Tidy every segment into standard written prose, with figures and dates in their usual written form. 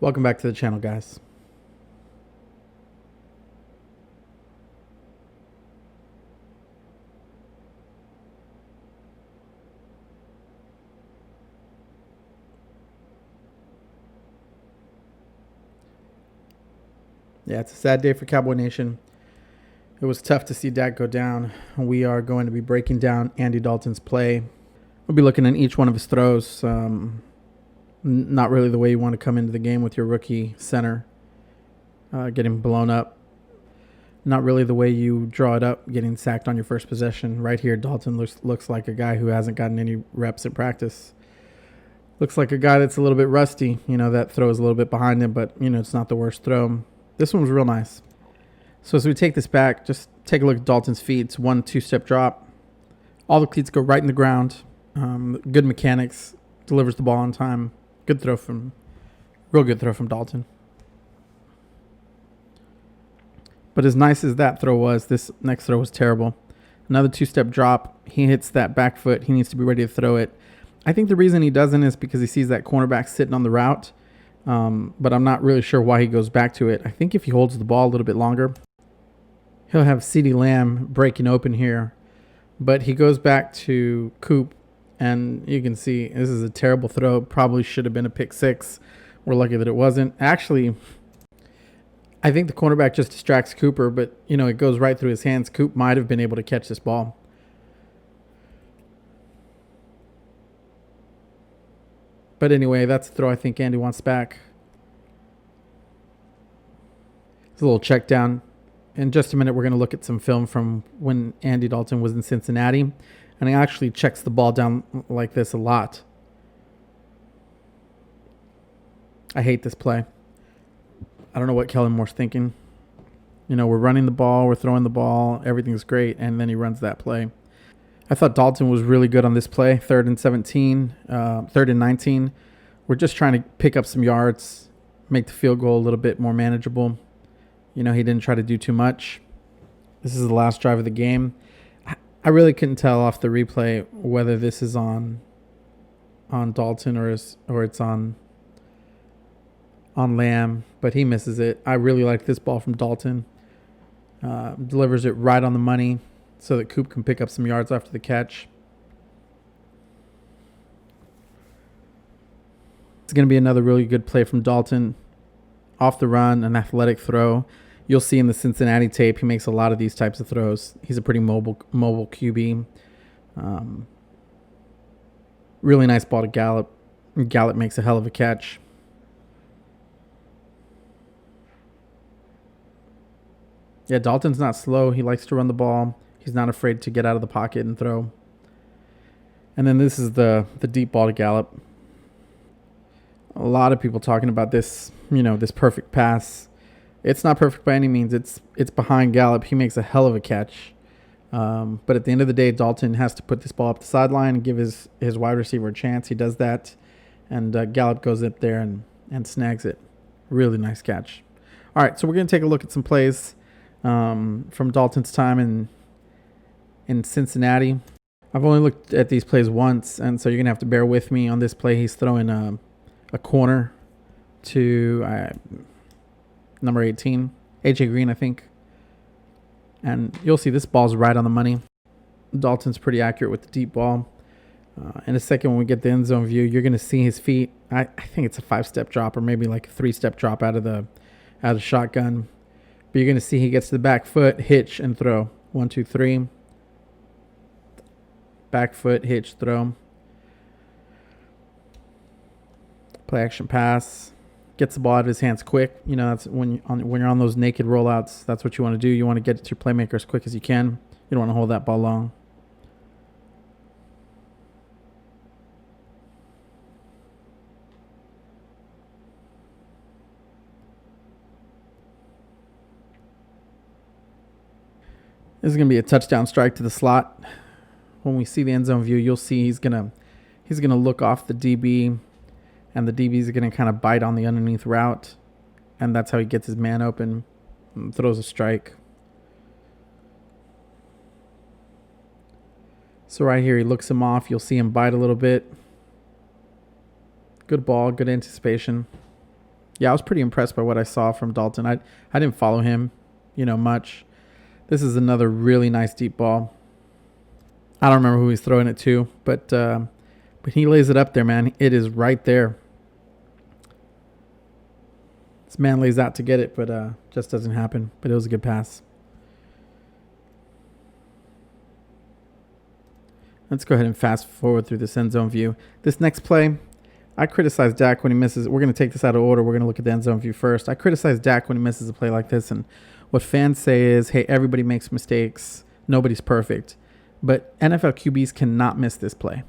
Welcome back to the channel, guys. Yeah, it's a sad day for Cowboy Nation. It was tough to see Dak go down. We are going to be breaking down Andy Dalton's play. We'll be looking at each one of his throws. Not really the way you want to come into the game with your rookie center, getting blown up. Not really the way you draw it up, getting sacked on your first possession. Right here, Dalton looks like a guy who hasn't gotten any reps in practice. Looks like a guy that's a little bit rusty. That throw is a little bit behind him, but, it's not the worst throw. This one was real nice. So as we take this back, just take a look at Dalton's feet. It's 1-2 step drop. All the cleats go right in the ground. Good mechanics. Delivers the ball on time. Real good throw from Dalton. But as nice as that throw was, this next throw was terrible. Another 2-step drop. He hits that back foot. He needs to be ready to throw it. I think the reason he doesn't is because he sees that cornerback sitting on the route. But I'm not really sure why he goes back to it. I think if he holds the ball a little bit longer, he'll have CeeDee Lamb breaking open here. But he goes back to Coop, and you can see this is a terrible throw. Probably should have been a pick six. We're lucky that it wasn't. Actually, I think the cornerback just distracts Cooper, but, it goes right through his hands. Coop might have been able to catch this ball. But anyway, that's the throw I think Andy wants back. It's a little check down. In just a minute, we're going to look at some film from when Andy Dalton was in Cincinnati. And he actually checks the ball down like this a lot. I hate this play. I don't know what Kellen Moore's thinking. We're running the ball, we're throwing the ball, everything's great, and then he runs that play. I thought Dalton was really good on this play. 3rd and 19. We're just trying to pick up some yards, make the field goal a little bit more manageable. He didn't try to do too much. This is the last drive of the game. I really couldn't tell off the replay whether this is on Dalton or it's on Lamb, but he misses it. I really like this ball from Dalton. Delivers it right on the money so that Coop can pick up some yards after the catch. It's going to be another really good play from Dalton. Off the run, an athletic throw. You'll see in the Cincinnati tape, he makes a lot of these types of throws. He's a pretty mobile QB. Really nice ball to Gallup. Gallup makes a hell of a catch. Yeah, Dalton's not slow. He likes to run the ball. He's not afraid to get out of the pocket and throw. And then this is the deep ball to Gallup. A lot of people talking about this, this perfect pass. It's not perfect by any means. It's behind Gallup. He makes a hell of a catch. But at the end of the day, Dalton has to put this ball up the sideline and give his wide receiver a chance. He does that. And Gallup goes up there and snags it. Really nice catch. All right, so we're going to take a look at some plays from Dalton's time in Cincinnati. I've only looked at these plays once, and so you're going to have to bear with me on this play. He's throwing a corner to number 18, A.J. Green, I think. And you'll see this ball's right on the money. Dalton's pretty accurate with the deep ball. In a second, when we get the end zone view, you're going to see his feet. I think it's a 5-step drop or maybe like a 3-step drop out of the shotgun. But you're going to see he gets to the back foot, hitch, and throw. 1, 2, 3. Back foot, hitch, throw. Play action pass. Gets the ball out of his hands quick. That's when you're on those naked rollouts, that's what you want to do. You want to get it to your playmaker as quick as you can. You don't want to hold that ball long. This is going to be a touchdown strike to the slot. When we see the end zone view, you'll see he's gonna look off the DB, and the DB is going to kind of bite on the underneath route, and that's how he gets his man open and throws a strike. So right here, he looks him off. You'll see him bite a little bit. Good ball, good anticipation. Yeah, I was pretty impressed by what I saw from Dalton. I didn't follow him, much. This is another really nice deep ball. I don't remember who he's throwing it to, but he lays it up there, man. It is right there. This man lays out to get it, but just doesn't happen. But it was a good pass. Let's go ahead and fast forward through this end zone view. This next play, I criticize Dak when he misses. We're going to take this out of order. We're going to look at the end zone view first. I criticize Dak when he misses a play like this. And what fans say is, hey, everybody makes mistakes. Nobody's perfect. But NFL QBs cannot miss this play.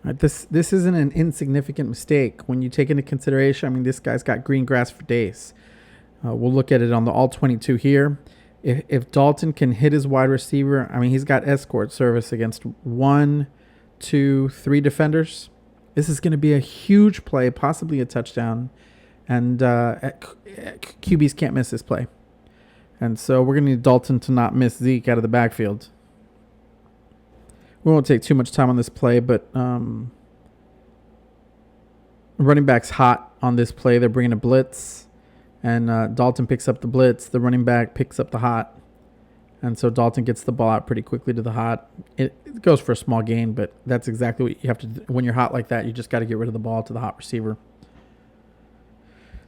Right, this isn't an insignificant mistake when you take into consideration. I mean, this guy's got green grass for days. We'll look at it on the all 22 here. If Dalton can hit his wide receiver, I mean, he's got escort service against 1, 2, 3 defenders. This is going to be a huge play, possibly a touchdown. And QBs can't miss this play. And so we're going to need Dalton to not miss Zeke out of the backfield. We won't take too much time on this play, but running back's hot on this play. They're bringing a blitz. And Dalton picks up the blitz. The running back picks up the hot. And so Dalton gets the ball out pretty quickly to the hot. It goes for a small gain, but that's exactly what you have to do. When you're hot like that, you just got to get rid of the ball to the hot receiver.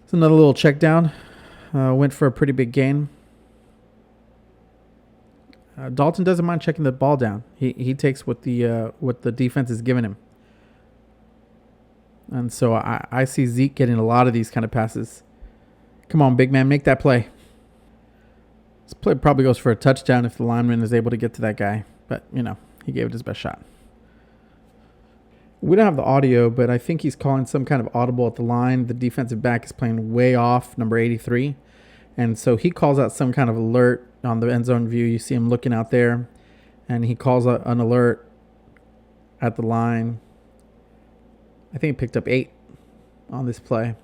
It's another little check down. Went for a pretty big gain. Dalton doesn't mind checking the ball down. He takes what the defense is giving him. And so I see Zeke getting a lot of these kind of passes. Come on, big man, make that play. This play probably goes for a touchdown if the lineman is able to get to that guy. But, he gave it his best shot. We don't have the audio, but I think he's calling some kind of audible at the line. The defensive back is playing way off, number 83. And so he calls out some kind of alert on the end zone view. You see him looking out there. And he calls out an alert at the line. I think he picked up 8 on this play.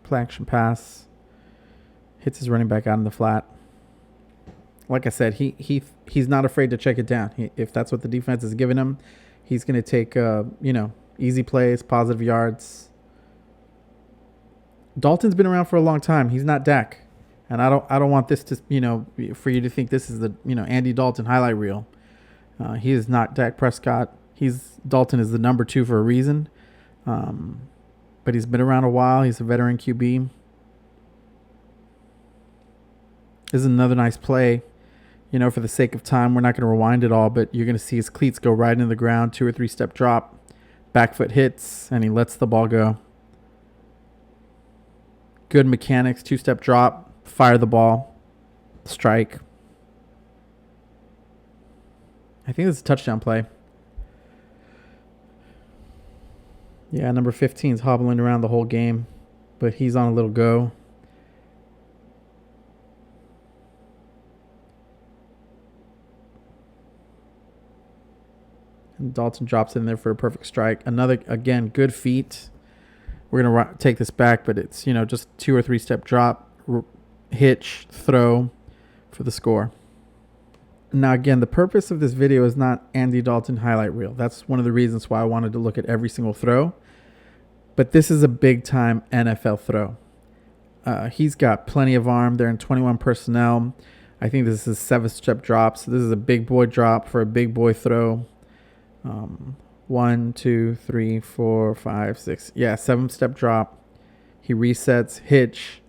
Play action pass. Hits his running back out in the flat. Like I said, he's not afraid to check it down. If that's what the defense is giving him, he's going to take easy plays, positive yards. Dalton's been around for a long time. He's not Dak, and I don't want this to for you to think this is the Andy Dalton highlight reel. He is not Dak Prescott. Dalton is the number 2 for a reason. But he's been around a while. He's a veteran QB. This is another nice play. For the sake of time, we're not going to rewind it all, but you're going to see his cleats go right into the ground, 2 or 3 step drop, back foot hits, and he lets the ball go. Good mechanics, 2-step drop, fire the ball, strike. I think this is a touchdown play. Yeah, number 15 is hobbling around the whole game, but he's on a little go. And Dalton drops in there for a perfect strike. Another, again, good feet. We're going to take this back, but it's, just 2 or 3 step drop, hitch, throw for the score. Now, again, the purpose of this video is not Andy Dalton highlight reel. That's one of the reasons why I wanted to look at every single throw. But this is a big-time NFL throw. He's got plenty of arm. They're in 21 personnel. I think this is a 7-step drop. So this is a big boy drop for a big boy throw. 1, 2, 3, 4, 5, 6. Yeah, 7-step drop. He resets, hitch,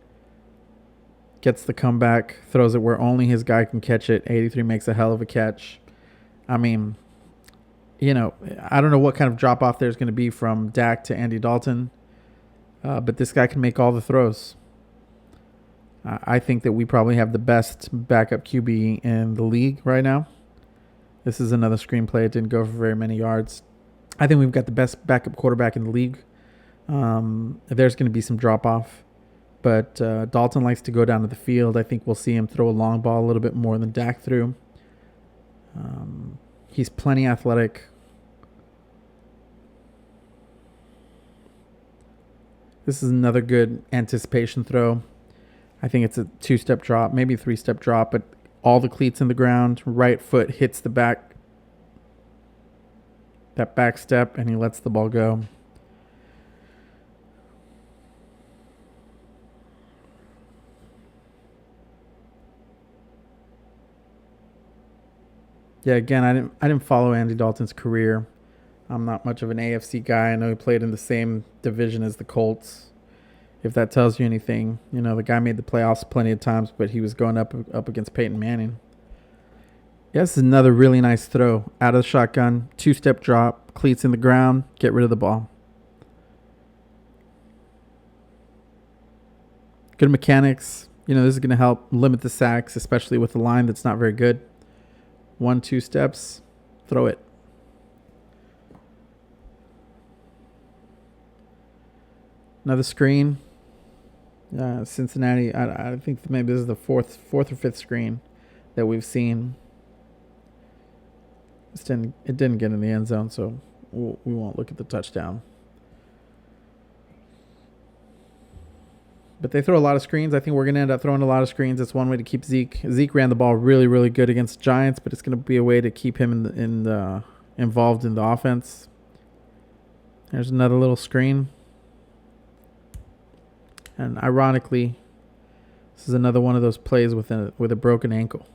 gets the comeback, throws it where only his guy can catch it. 83 makes a hell of a catch. I mean, I don't know what kind of drop-off there's going to be from Dak to Andy Dalton, but this guy can make all the throws. I think that we probably have the best backup QB in the league right now. This is another screenplay. It didn't go for very many yards. I think we've got the best backup quarterback in the league. There's going to be some drop-off, but Dalton likes to go down to the field. I think we'll see him throw a long ball a little bit more than Dak threw. He's plenty athletic. This is another good anticipation throw. I think it's a 2-step drop, maybe a 3-step drop, but all the cleats in the ground. Right foot hits the back. that back step, and he lets the ball go. Yeah, again, I didn't follow Andy Dalton's career. I'm not much of an AFC guy. I know he played in the same division as the Colts. If that tells you anything, the guy made the playoffs plenty of times, but he was going up against Peyton Manning. Yeah, this is another really nice throw. Out of the shotgun, 2-step drop, cleats in the ground, get rid of the ball. Good mechanics. This is going to help limit the sacks, especially with the line that's not very good. 1-2 steps, throw it. Another screen. Cincinnati. I think maybe this is the fourth or fifth screen that we've seen. It didn't get in the end zone, so we won't look at the touchdown. But they throw a lot of screens. I think we're going to end up throwing a lot of screens. It's one way to keep Zeke. Zeke ran the ball really, really good against Giants, but it's going to be a way to keep him involved in the offense. There's another little screen. And ironically, this is another one of those plays with a broken ankle.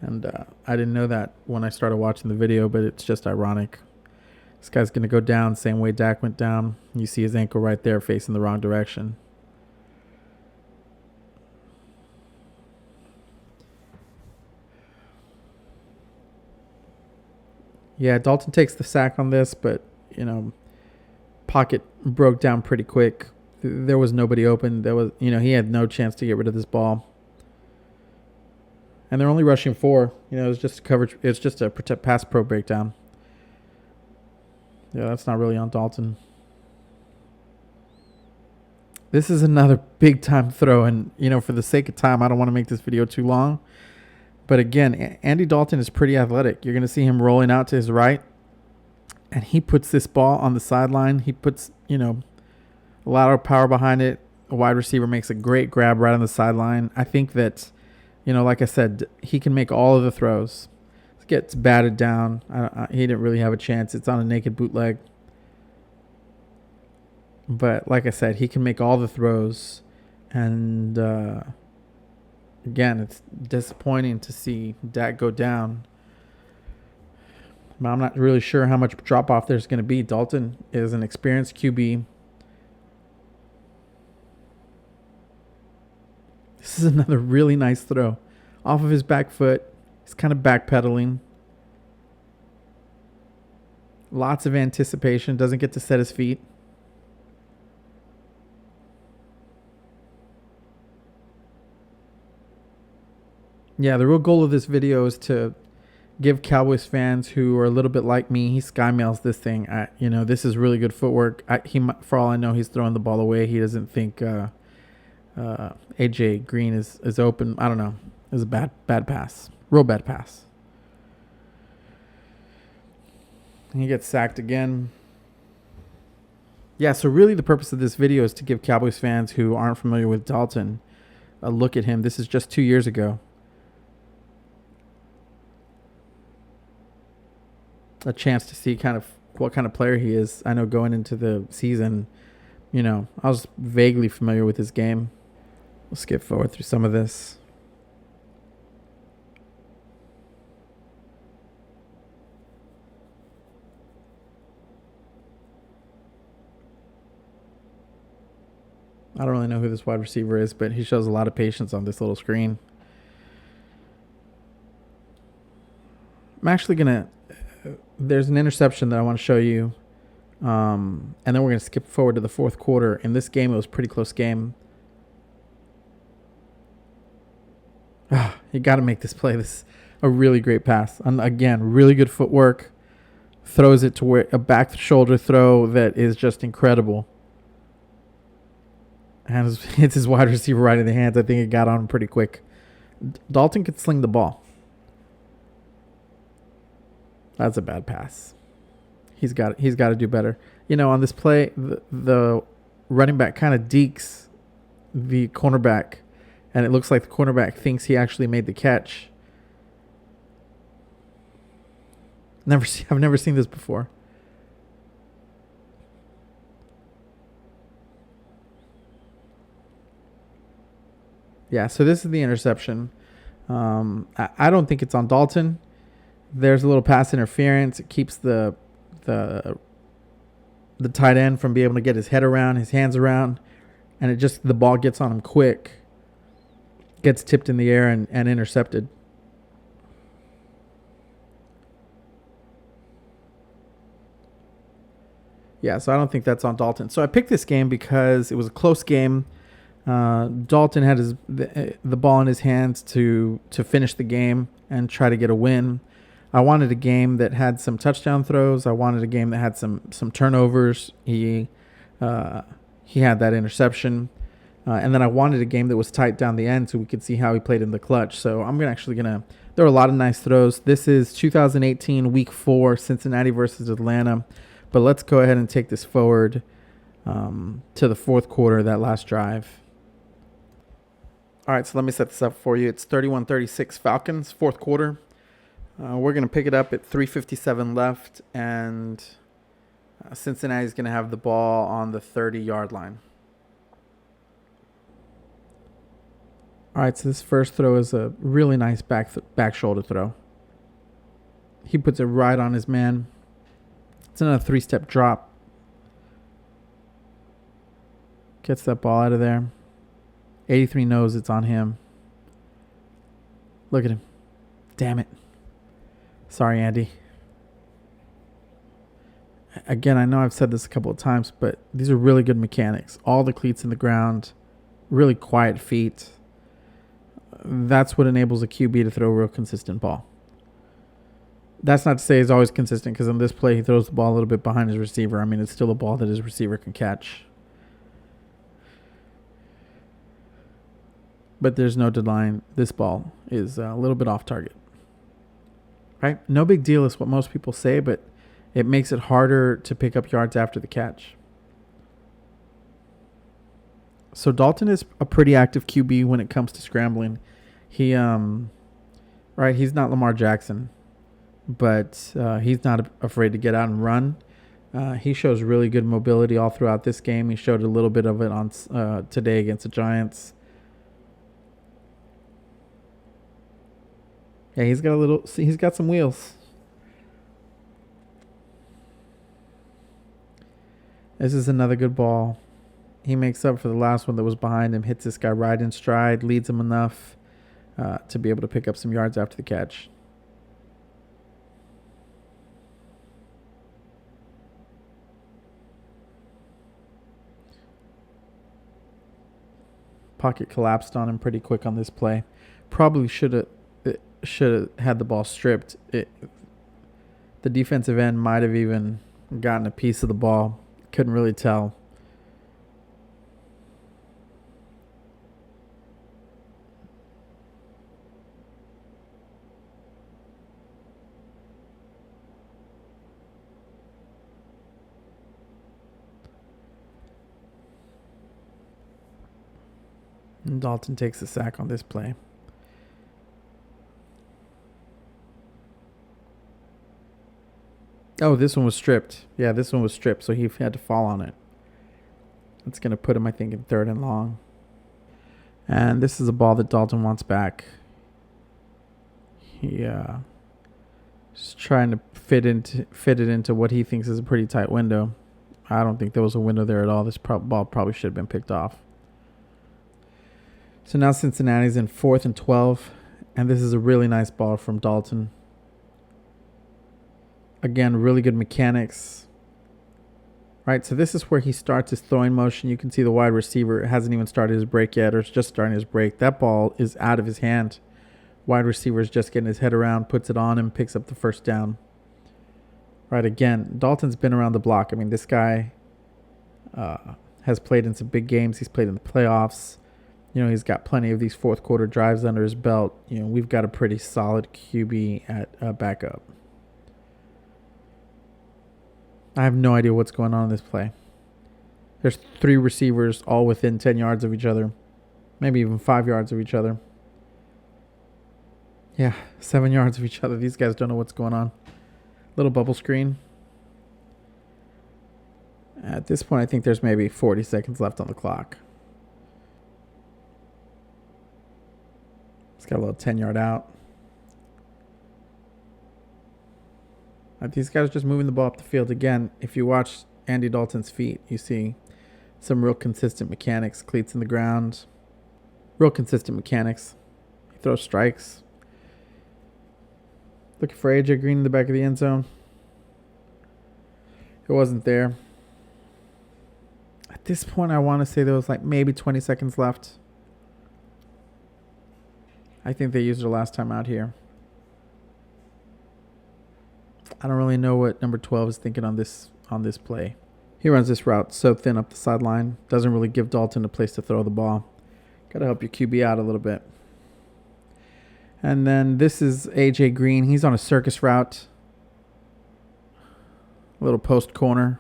And I didn't know that when I started watching the video, but it's just ironic. This guy's going to go down same way Dak went down. You see his ankle right there facing the wrong direction. Yeah, Dalton takes the sack on this, but, pocket broke down pretty quick. There was nobody open. He had no chance to get rid of this ball. And they're only rushing 4. It's just coverage. It's just a pass pro breakdown. Yeah, that's not really on Dalton. This is another big time throw. And, for the sake of time, I don't want to make this video too long. But again, Andy Dalton is pretty athletic. You're going to see him rolling out to his right. And he puts this ball on the sideline. He puts, a lot of power behind it. A wide receiver makes a great grab right on the sideline. I think that, like I said, he can make all of the throws. It gets batted down. He didn't really have a chance. It's on a naked bootleg. But like I said, he can make all the throws. And again, it's disappointing to see Dak go down. But I'm not really sure how much drop-off there's going to be. Dalton is an experienced QB. This is another really nice throw. Off of his back foot. He's kind of backpedaling. Lots of anticipation. Doesn't get to set his feet. Yeah, the real goal of this video is to give Cowboys fans who are a little bit like me, he sky mails this thing. This is really good footwork. For all I know, he's throwing the ball away. He doesn't think AJ Green is open. I don't know. It was a bad pass. Real bad pass. And he gets sacked again. Yeah, so really the purpose of this video is to give Cowboys fans who aren't familiar with Dalton a look at him. This is just 2 years ago. A chance to see kind of what kind of player he is. I know going into the season, I was vaguely familiar with his game. We'll skip forward through some of this. I don't really know who this wide receiver is, but he shows a lot of patience on this little screen. I'm actually going to... There's an interception that I want to show you. And then we're going to skip forward to the fourth quarter. In this game, it was a pretty close game. You got to make this play. This is a really great pass. And again, really good footwork. Throws it to where a back shoulder throw that is just incredible. And hits his wide receiver right in the hands. I think it got on him pretty quick. Dalton could sling the ball. That's a bad pass. He's got to do better. On this play, the running back kind of dekes the cornerback, and it looks like the cornerback thinks he actually made the catch. I've never seen this before. Yeah, so this is the interception. I don't think it's on Dalton. There's a little pass interference. It keeps the the tight end from being able to get his head around, his hands around, and the ball gets on him quick, gets tipped in the air and intercepted. Yeah, so I don't think that's on Dalton. So I picked this game because it was a close game. Dalton had the ball in his hands to finish the game and try to get a win. I wanted a game that had some touchdown throws. I wanted a game that had some turnovers. He had that interception, and then I wanted a game that was tight down the end so we could see how he played in the clutch. So I'm actually gonna. There were a lot of nice throws. This is 2018 Week 4, Cincinnati versus Atlanta. But let's go ahead and take this forward to the fourth quarter, that last drive. All right, so let me set this up for you. It's 31-36 Falcons, fourth quarter. We're going to pick it up at 3:57 left, and Cincinnati's going to have the ball on the 30-yard line. All right, so this first throw is a really nice back shoulder throw. He puts it right on his man. It's another 3-step drop. Gets that ball out of there. 83 knows it's on him. Look at him. Damn it. Sorry, Andy. Again, I know I've said this a couple of times, but these are really good mechanics. All the cleats in the ground. Really quiet feet. That's what enables a QB to throw a real consistent ball. That's not to say he's always consistent, because on this play he throws the ball a little bit behind his receiver. I mean, it's still a ball that his receiver can catch. But there's no denying this ball is a little bit off target. Right? No big deal is what most people say, but it makes it harder to pick up yards after the catch. So Dalton is a pretty active QB when it comes to scrambling. He's not Lamar Jackson, but he's not afraid to get out and run. He shows really good mobility all throughout this game. He showed a little bit of it on today against the Giants. Yeah, he's got some wheels. This is another good ball. He makes up for the last one that was behind him, hits this guy right in stride, leads him enough to be able to pick up some yards after the catch. Pocket collapsed on him pretty quick on this play. Probably should have had the ball stripped. The defensive end might have even gotten a piece of the ball. Couldn't really tell. And Dalton takes the sack on this play. Oh, this one was stripped. Yeah, this one was stripped, so he had to fall on it. That's going to put him, I think, in 3rd and long. And this is a ball that Dalton wants back. He is trying to fit it into what he thinks is a pretty tight window. I don't think there was a window there at all. This ball probably should have been picked off. So now Cincinnati's in 4th and 12, and this is a really nice ball from Dalton. Again, really good mechanics. Right, so this is where he starts his throwing motion. You can see the wide receiver hasn't even started his break yet, or is just starting his break. That ball is out of his hand. Wide receiver is just getting his head around, puts it on him, picks up the first down. Right, again, Dalton's been around the block. I mean, this guy has played in some big games. He's played in the playoffs. You know, he's got plenty of these fourth quarter drives under his belt. You know, we've got a pretty solid QB at backup. I have no idea what's going on in this play. There's 3 receivers all within 10 yards of each other. Maybe even 5 yards of each other. Yeah, 7 yards of each other. These guys don't know what's going on. Little bubble screen. At this point, I think there's maybe 40 seconds left on the clock. Got a little 10-yard out. These guys are just moving the ball up the field. Again, if you watch Andy Dalton's feet, you see some real consistent mechanics. Cleats in the ground. Real consistent mechanics. He throws strikes. Looking for A.J. Green in the back of the end zone. It wasn't there. At this point, I want to say there was like maybe 20 seconds left. I think they used it last time out here. I don't really know what number 12 is thinking on this play. He runs this route so thin up the sideline. Doesn't really give Dalton a place to throw the ball. Got to help your QB out a little bit. And then this is A.J. Green. He's on a circus route. A little post corner.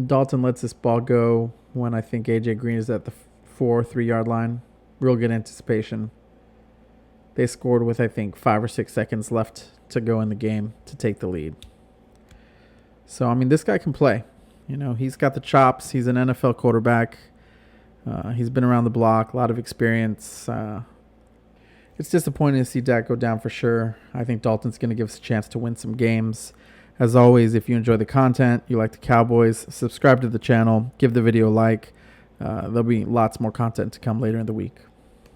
Dalton lets this ball go when I think A.J. Green is at the 3-yard line. Real good anticipation. They scored with, I think, 5 or 6 seconds left to go in the game to take the lead. So, I mean, this guy can play. You know, he's got the chops. He's an NFL quarterback. He's been around the block, a lot of experience. It's disappointing to see Dak go down for sure. I think Dalton's going to give us a chance to win some games. As always, if you enjoy the content, you like the Cowboys, subscribe to the channel, give the video a like. There'll be lots more content to come later in the week.